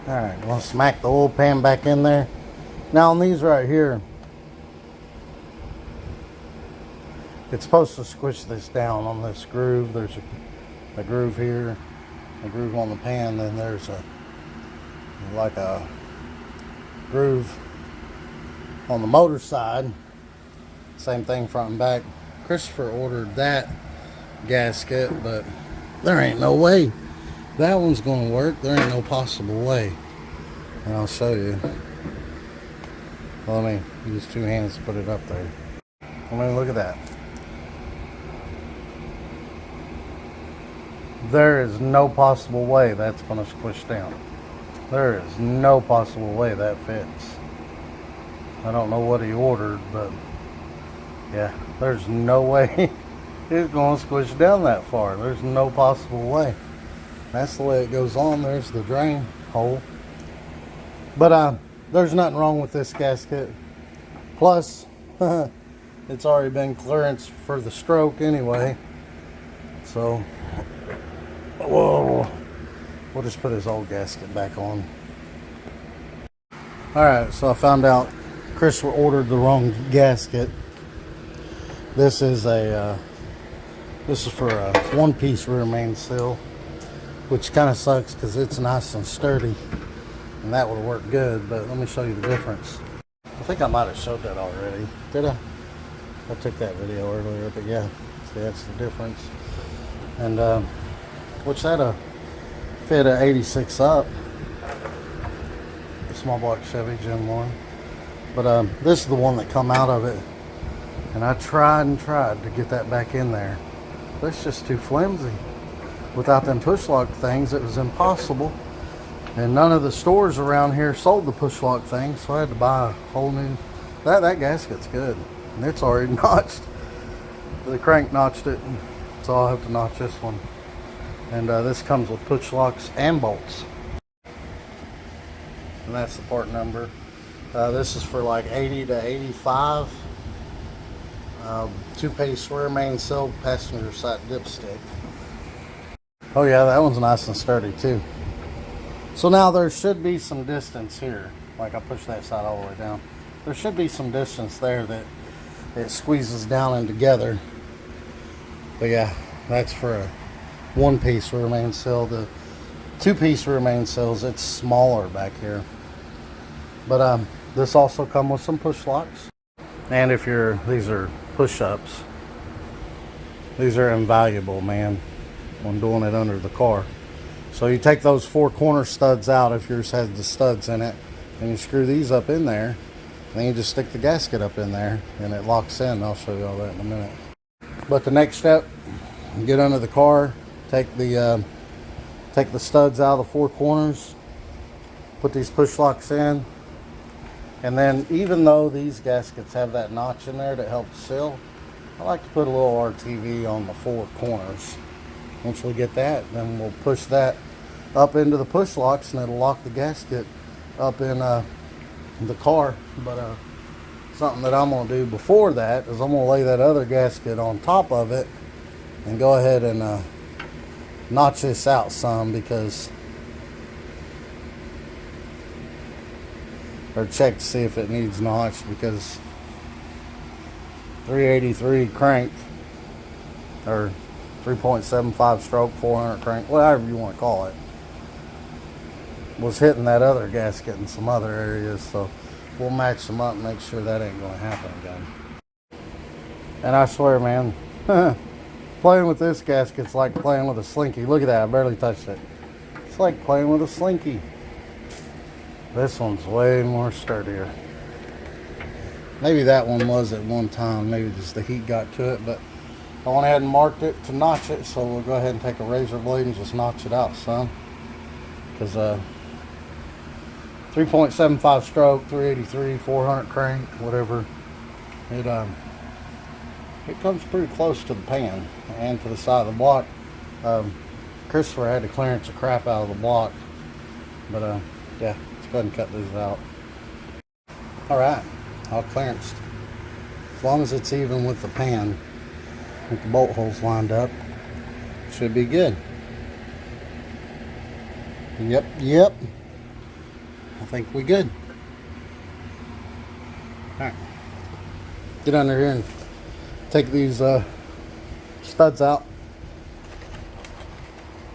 Alright, I'm going to smack the oil pan back in there. Now on these right here, it's supposed to squish this down on this groove. There's a groove here, a groove on the pan, then there's like a groove on the motor side. Same thing front and back. Christopher ordered that gasket, but there ain't no way that one's going to work. There ain't no possible way. And I'll show you. Well, let me use two hands to put it up there. I mean, look at that. There is no possible way that's going to squish down. There is no possible way that fits. I don't know what he ordered, but yeah, there's no way it's going to squish down that far. There's no possible way. That's the way it goes on. There's the drain hole. But there's nothing wrong with this gasket. Plus, it's already been clearance for the stroke anyway. So, whoa, we'll just put his old gasket back on. Alright, so I found out Chris ordered the wrong gasket. This is for a one-piece rear mainsail, which kind of sucks because it's nice and sturdy, and that would work good. But let me show you the difference. I think I might have showed that already. Did I? I took that video earlier, but yeah, see, that's the difference. And which that'll fit a 86 up, a small block Chevy Gen 1. But this is the one that come out of it, and I tried and tried to get that back in there. But it's just too flimsy. Without them push lock things, it was impossible. And none of the stores around here sold the push lock things, so I had to buy a whole new. That gasket's good, and it's already notched. The crank notched it, so I'll have to notch this one. And this comes with push locks and bolts. And that's the part number. This is for like 80 to 85. Two-piece rear mainsail, passenger side dipstick. Oh yeah, that one's nice and sturdy too. So now there should be some distance here. Like I push that side all the way down. There should be some distance there that it squeezes down and together. But yeah, that's for a one-piece rear mainsail. The two-piece rear mainsails, it's smaller back here. But this also comes with some push locks. And if these are push-ups. These are invaluable, man, when doing it under the car. So you take those four corner studs out if yours has the studs in it, and you screw these up in there, and then you just stick the gasket up in there, and it locks in. I'll show you all that in a minute. But the next step, get under the car, take the studs out of the four corners, put these push locks in, and then even though these gaskets have that notch in there that helps seal, I like to put a little RTV on the four corners. Once we get that, then we'll push that up into the push locks, and it'll lock the gasket up in the car. But something that I'm going to do before that is I'm going to lay that other gasket on top of it and go ahead and notch this out some, because or check to see if it needs notched, because 383 crank or 3.75 stroke 400 crank, whatever you want to call it, was hitting that other gasket in some other areas. So we'll match them up and make sure that ain't going to happen again. And I swear, man, playing with this gasket's like playing with a slinky. Look at that, I barely touched it. It's like playing with a slinky. This one's way more sturdier. Maybe that one was at one time, maybe just the heat got to it, but I went ahead and marked it to notch it, so we'll go ahead and take a razor blade and just notch it out some. Because 3.75 stroke, 383, 400 crank, whatever, it comes pretty close to the pan and to the side of the block. Christopher had to clearance the crap out of the block, but yeah, let's go ahead and cut these out. Alright, all clearanced. As long as it's even with the pan, with the bolt holes lined up, should be good. Yep. I think we good. Alright. Get under here and take these studs out.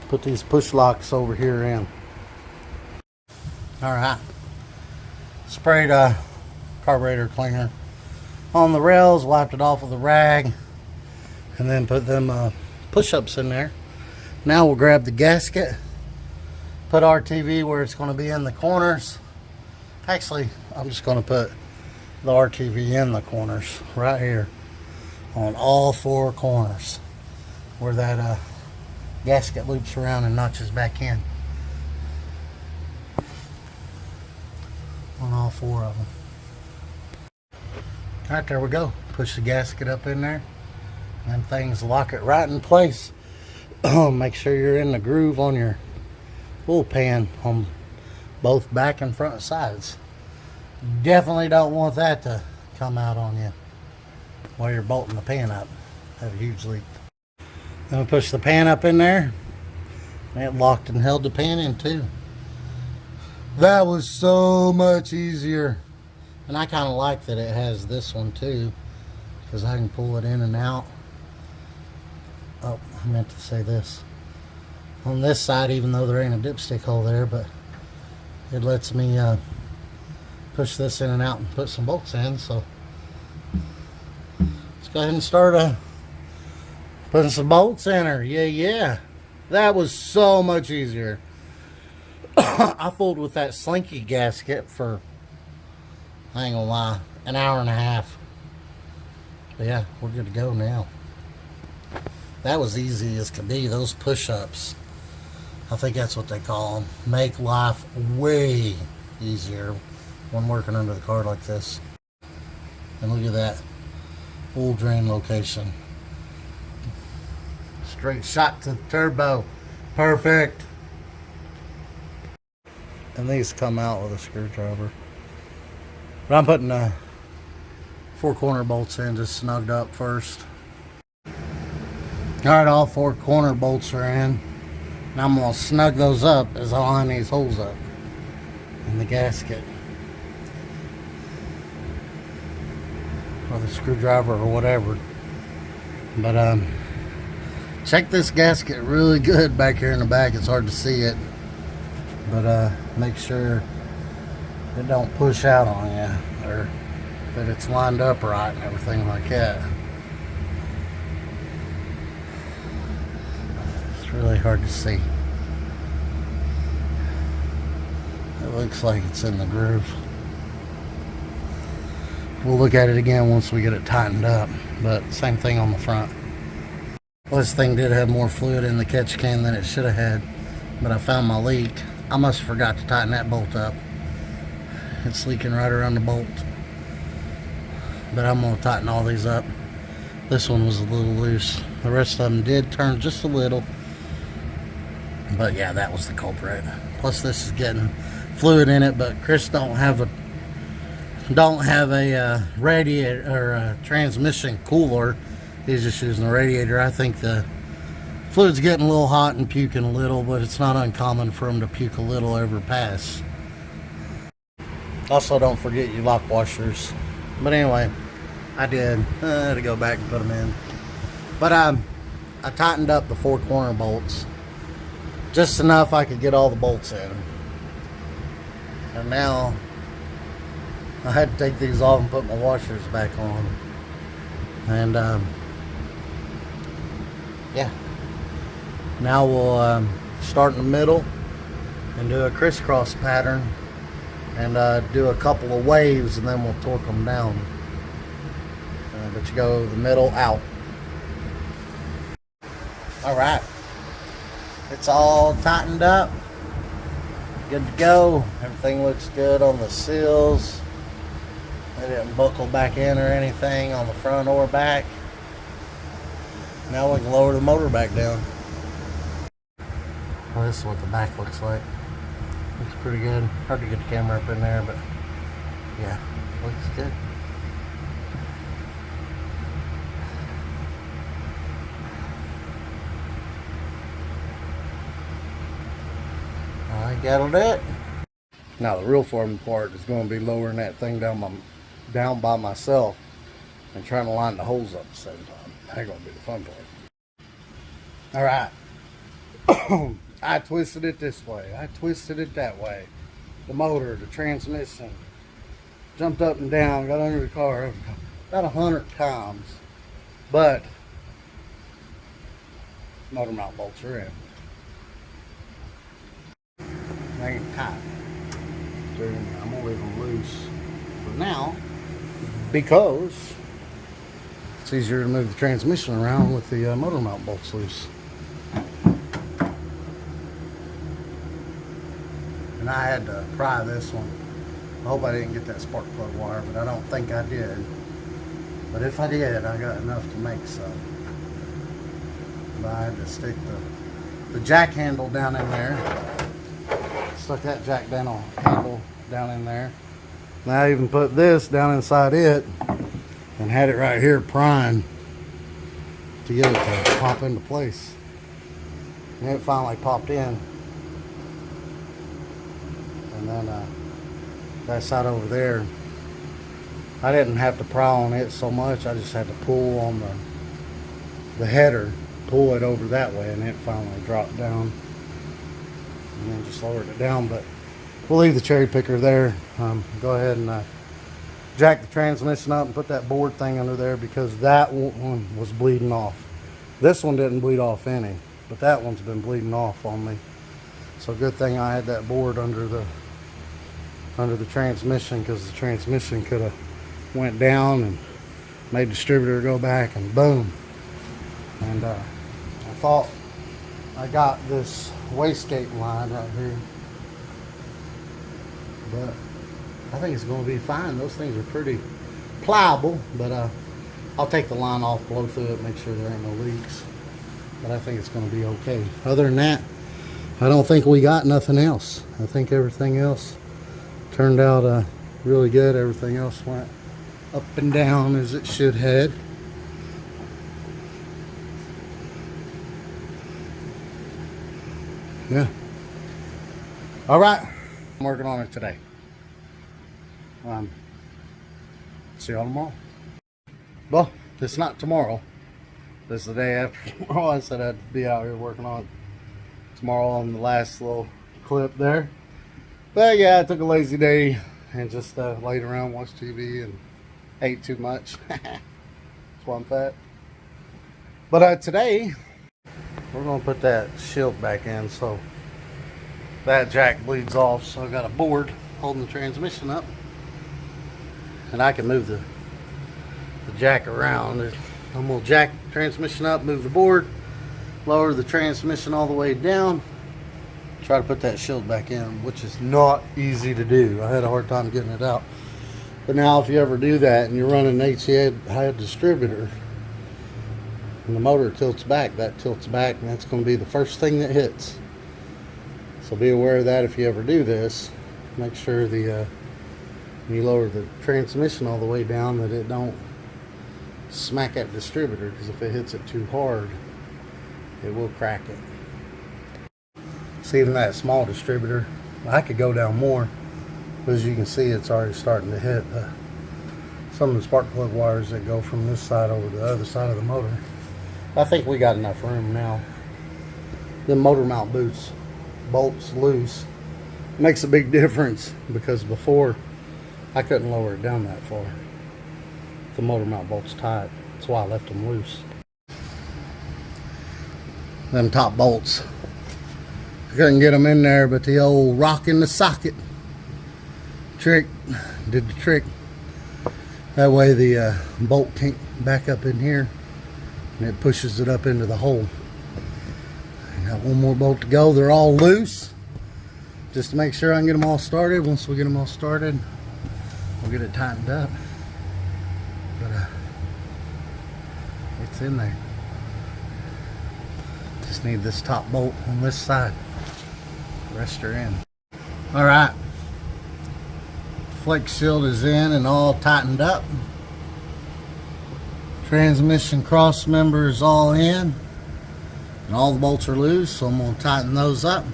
Put these push locks over here in. Alright. Sprayed carburetor cleaner on the rails, wiped it off with a rag, and then put them push-ups in there. Now we'll grab the gasket, put RTV where it's going to be in the corners. Actually, I'm just going to put the RTV in the corners right here on all 4 corners where that gasket loops around and notches back in on all 4 of them. Alright, there we go. Push the gasket up in there and things lock it right in place. Make sure you're in the groove on your full pan on both back and front sides. Definitely don't want that to come out on you while you're bolting the pan up. Have a huge leak. Then we push the pan up in there, and it locked and held the pan in too. That was so much easier. And I kind of like that it has this one too, because I can pull it in and out. Oh, I meant to say this. On this side, even though there ain't a dipstick hole there, but it lets me push this in and out and put some bolts in. So let's go ahead and start putting some bolts in her. Yeah. That was so much easier. I fooled with that slinky gasket for, I ain't gonna lie, an hour and a half. But yeah, we're good to go now. That was easy as could be. Those push-ups, I think that's what they call them, make life way easier when working under the car like this. And look at that oil drain location. Straight shot to the turbo. Perfect. And these come out with a screwdriver. But I'm putting 4 corner bolts in, just snugged up first. Alright, all 4 corner bolts are in. Now I'm going to snug those up as I line these holes up in the gasket. Or the screwdriver or whatever. But check this gasket really good back here in the back. It's hard to see it. But make sure it don't push out on you, or that it's lined up right and everything like that. It's really hard to see. It looks like it's in the groove. We'll look at it again once we get it tightened up, but same thing on the front. Well, this thing did have more fluid in the catch can than it should have had, but I found my leak. I must have forgot to tighten that bolt up. It's leaking right around the bolt. But I'm going to tighten all these up. This one was a little loose. The rest of them did turn just a little. But yeah, that was the culprit. Plus this is getting fluid in it, but Chris don't have a radiator or a transmission cooler. He's just using the radiator. I think the fluid's getting a little hot and puking a little, but it's not uncommon for him to puke a little over pass. Also, don't forget your lock washers. But anyway, I did. I had to go back and put them in. But I tightened up the 4 corner bolts just enough I could get all the bolts in. And now I had to take these off and put my washers back on. And yeah. Now we'll start in the middle and do a crisscross pattern and do a couple of waves, and then we'll torque them down. But you go the middle out. Alright. It's all tightened up. Good to go. Everything looks good on the seals. They didn't buckle back in or anything on the front or back. Now we can lower the motor back down. Well, this is what the back looks like. Looks pretty good. Hard to get the camera up in there, but yeah, looks good. Alright, that'll do it. Now the real fun part is going to be lowering that thing down by myself and trying to line the holes up at the same time. That's going to be the fun part. All right. I twisted it this way. I twisted it that way. The motor, the transmission, jumped up and down, got under the car about 100 times. But motor mount bolts are in. They ain't tight. I'm gonna leave them loose for now because it's easier to move the transmission around with the motor mount bolts loose. And I had to pry this one. I hope I didn't get that spark plug wire, but I don't think I did. But if I did, I got enough to make some. But I had to stick the jack handle down in there. Stuck that jack handle down in there. Now I even put this down inside it and had it right here primed to get it to pop into place. And it finally popped in. And then that side over there, I didn't have to pry on it so much. I just had to pull on the header, pull it over that way, and it finally dropped down. And then just lowered it down. But we'll leave the cherry picker there. Go ahead and jack the transmission up and put that board thing under there because that one was bleeding off. This one didn't bleed off any, but that one's been bleeding off on me. So good thing I had that board under the transmission, because the transmission could have went down and made the distributor go back and boom. And I thought I got this wastegate line right here, but I think it's going to be fine. Those things are pretty pliable, but I'll take the line off, blow through it, make sure there ain't no leaks. But I think it's going to be okay. Other than that, I don't think we got nothing else. I think everything else turned out really good. Everything else went up and down as it should had. Yeah. All right. I'm working on it today. See y'all tomorrow. Well, it's not tomorrow. This is the day after tomorrow. I said I'd be out here working on it tomorrow on the last little clip there. But yeah, I took a lazy day and just laid around, watched TV, and ate too much. That's why I'm fat. But today, we're going to put that shield back in so that jack bleeds off. So I got a board holding the transmission up, and I can move the jack around. I'm going to jack the transmission up, move the board, lower the transmission all the way down, try to put that shield back in, which is not easy to do. I had a hard time getting it out. But now if you ever do that and you're running an HCA distributor and the motor tilts back, that tilts back, and that's going to be the first thing that hits. So be aware of that if you ever do this. Make sure when you lower the transmission all the way down that it don't smack that distributor, because if it hits it too hard, it will crack it. See, even that small distributor, I could go down more, but as you can see, it's already starting to hit some of the spark plug wires that go from this side over to the other side of the motor. I think we got enough room now. The motor mount bolts loose makes a big difference, because before I couldn't lower it down that far. The motor mount bolts tight. That's why I left them loose. Them top bolts, I couldn't get them in there, but the old rock in the socket trick did the trick. That way the bolt can't back up in here, and it pushes it up into the hole. I got one more bolt to go. They're all loose, just to make sure I can get them all started. Once we get them all started, we'll get it tightened up. But it's in there. Just need this top bolt on this side. The rest are in. All right. Flex shield is in and all tightened up. Transmission cross member is all in, and all the bolts are loose, so I'm going to tighten those up.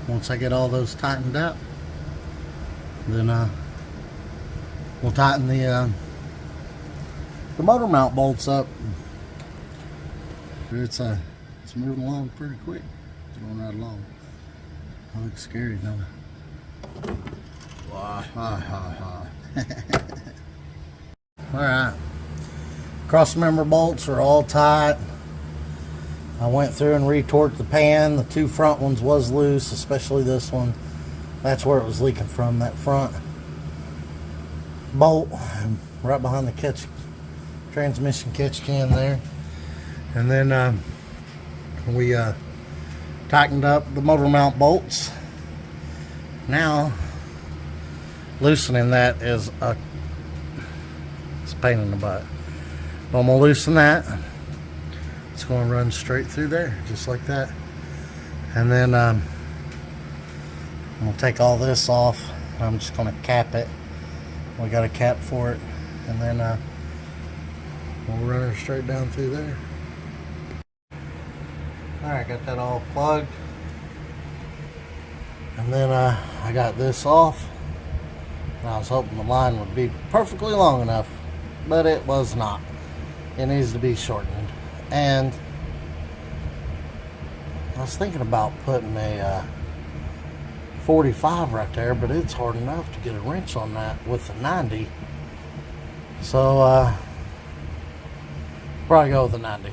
once I get all those tightened up, then we'll tighten the motor mount bolts up. It's moving along pretty quick. It's going right along. It looks scary, don't it? Alright. Cross member bolts are all tight. I went through and retorqued the pan. The two front ones was loose, especially this one. That's where it was leaking from, that front bolt right behind the transmission catch can there. And then we tightened up the motor mount bolts. Now loosening that is it's a pain in the butt. But I'm gonna loosen that. It's gonna run straight through there, just like that. And then I'm gonna take all this off. I'm just gonna cap it. We got a cap for it, and then we'll run her straight down through there. Alright, got that all plugged. And then I got this off. And I was hoping the line would be perfectly long enough, but it was not. It needs to be shortened. And I was thinking about putting a 45 right there, but it's hard enough to get a wrench on that with the 90. So probably go with the 90.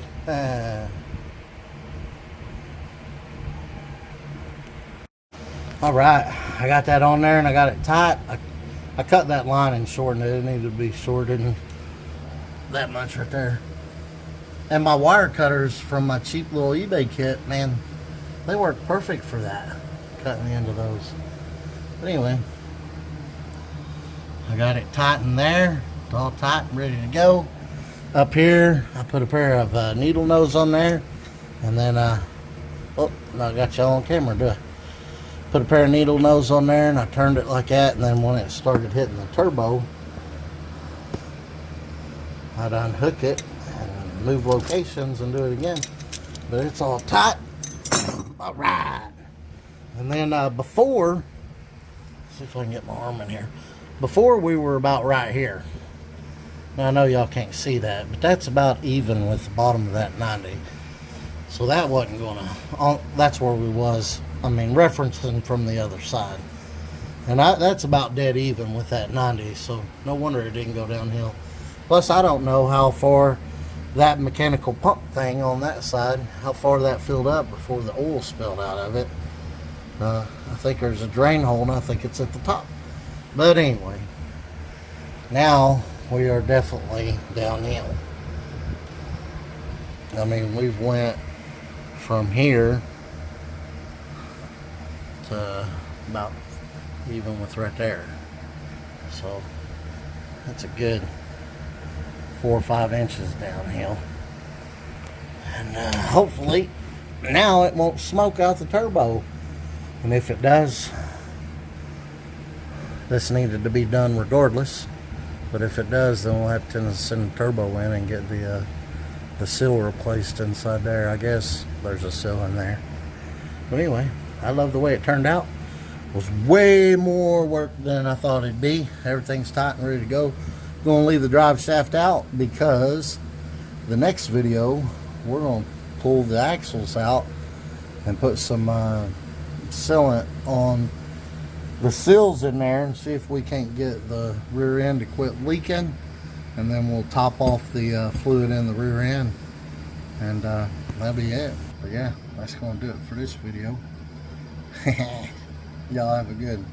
Alright, I got that on there and I got it tight. I cut that line and shortened it. It needed to be shortened that much right there. And my wire cutters from my cheap little eBay kit, man, they work perfect for that. Cutting the end of those. But anyway, I got it tightened there. It's all tight and ready to go. Up here, I put a pair of needle nose on there. And then, oh, I got y'all on camera, do I? Put a pair of needle nose on there and I turned it like that. And then when it started hitting the turbo, I'd unhook it and move locations and do it again. But it's all tight. All right. And then before, let's see if I can get my arm in here. Before we were about right here. Now I know y'all can't see that, but that's about even with the bottom of that 90. So that wasn't gonna, that's where we was, I mean, referencing from the other side. And that's about dead even with that 90, so no wonder it didn't go downhill. Plus, I don't know how far that mechanical pump thing on that side, how far that filled up before the oil spilled out of it. I think there's a drain hole, and I think it's at the top. But anyway, now we are definitely downhill. I mean, we've went from here to about even with right there. So that's a good 4 or 5 inches downhill. And hopefully now it won't smoke out the turbo. And if it does, this needed to be done regardless. But if it does, then we'll have to send the turbo in and get the seal replaced inside there. I guess there's a seal in there. But anyway, I love the way it turned out. It was way more work than I thought it'd be. Everything's tight and ready to go. I'm going to leave the drive shaft out because the next video we're going to pull the axles out and put some sealant on the seals in there and see if we can't get the rear end to quit leaking, and then we'll top off the fluid in the rear end, and that'll be it. But yeah, that's going to do it for this video. Y'all have a good